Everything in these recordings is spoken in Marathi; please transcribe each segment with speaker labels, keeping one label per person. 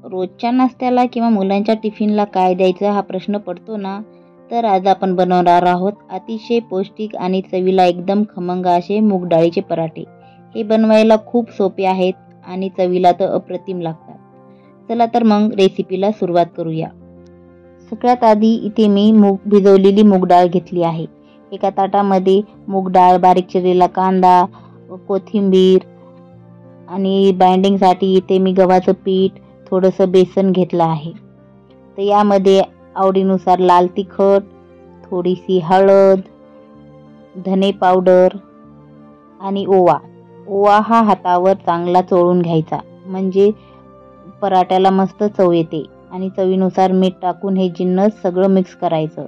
Speaker 1: रोजच्या नाश्त्याला किंवा मुलांच्या टिफिनला काय द्यायचं हा प्रश्न पडतो ना, तर आज आपण बनवणार आहोत अतिशय पौष्टिक आणि चवीला एकदम खमंग असे मूग डाळीचे पराठे. हे बनवायला खूप सोपे आहेत आणि चवीला तर अप्रतिम लागतात. चला तर मग रेसिपीला सुरुवात करूया. सगळ्यात आधी इथे मी भिजवलेली मूग डाळ घेतली आहे. एका ताटामध्ये मूग डाळ, बारीक चिरलेला कांदा, कोथिंबीर आणि बाइंडिंगसाठी इथे मी गव्हाचं पीठ, थोडंसं बेसन घेतलं आहे. तर यामध्ये आवडीनुसार लाल तिखट, थोडीशी हळद, धने पावडर आणि ओवा. ओवा हा हातावर चांगला चोळून घ्यायचा, म्हणजे पराठ्याला मस्त चव येते. आणि चवीनुसार मीठ टाकून हे जिन्नस सगळं मिक्स करायचं.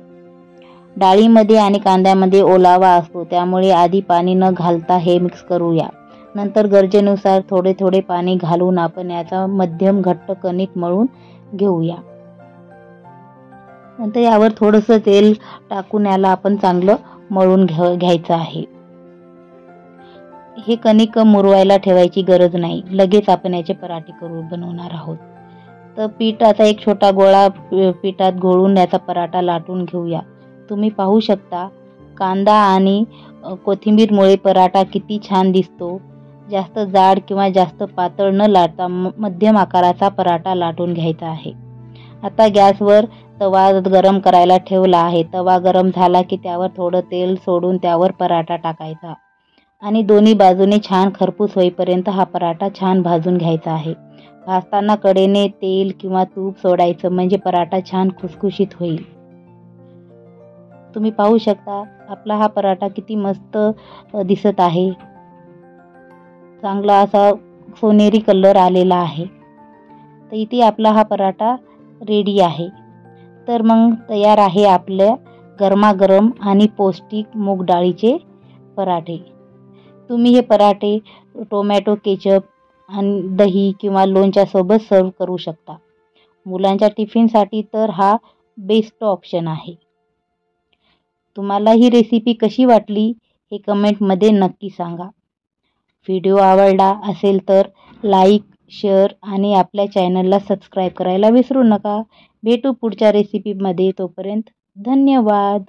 Speaker 1: डाळीमध्ये आणि कांद्यामध्ये ओलावा असतो, त्यामुळे आधी पाणी न घालता हे मिक्स करूया. नंतर गरजेनुसार थोडे थोडे पाणी घालून आपण याचा मध्यम घट्ट कणिक मळून घेऊया. नंतर यावर थोडंसं तेल टाकून याला आपण चांगलं मळून घ्यायचं आहे. हे कणिक मुरवायला ठेवायची गरज नाही, लगेच आपण याचे पराठे बनवणार आहोत. तर पिठाचा एक छोटा गोळा पिठात घोळून याचा पराठा लाटून घेऊया. तुम्ही पाहू शकता कांदा आणि कोथिंबीरमुळे पराठा किती छान दिसतो. जास्त जाड किंवा जास्त पातळ न लाटता मध्यम आकाराचा पराठा लाटून घ्यायचा आहे. आता गॅसवर तवा गरम करायला ठेवला आहे. तवा गरम झाला की त्यावर थोडं तेल सोडून त्यावर पराठा टाकायचा आणि दोन्ही बाजूने छान खरपूस होईपर्यंत हा पराठा छान भाजून घ्यायचा आहे. भाजताना कडेने तेल किंवा तूप सोडायचं, म्हणजे पराठा छान खुसखुशीत होईल. तुम्ही पाहू शकता आपला हा पराठा किती मस्त दिसत आहे. चांगला असा सोनेरी कलर आलेला आहे. तर इथे आपला हा पराठा रेडी आहे. तर मग तयार आहे आपल्या गरमागरम आणि पौष्टिक मूग डाळीचे पराठे. तुम्ही हे पराठे टोमॅटो केचप आणि दही किंवा लोणच्या सोबत सर्व करू शकता. मुलांच्या टिफिनसाठी तर हा बेस्ट ऑप्शन आहे. तुम्हाला ही रेसिपी कशी वाटली हे कमेंटमध्ये नक्की सांगा. व्हिडिओ आवडला असेल तर लाईक, शेअर आणि आपल्या चॅनलला सबस्क्राईब करायला विसरू नका. भेटू पुढच्या रेसिपीमध्ये. तोपर्यंत धन्यवाद.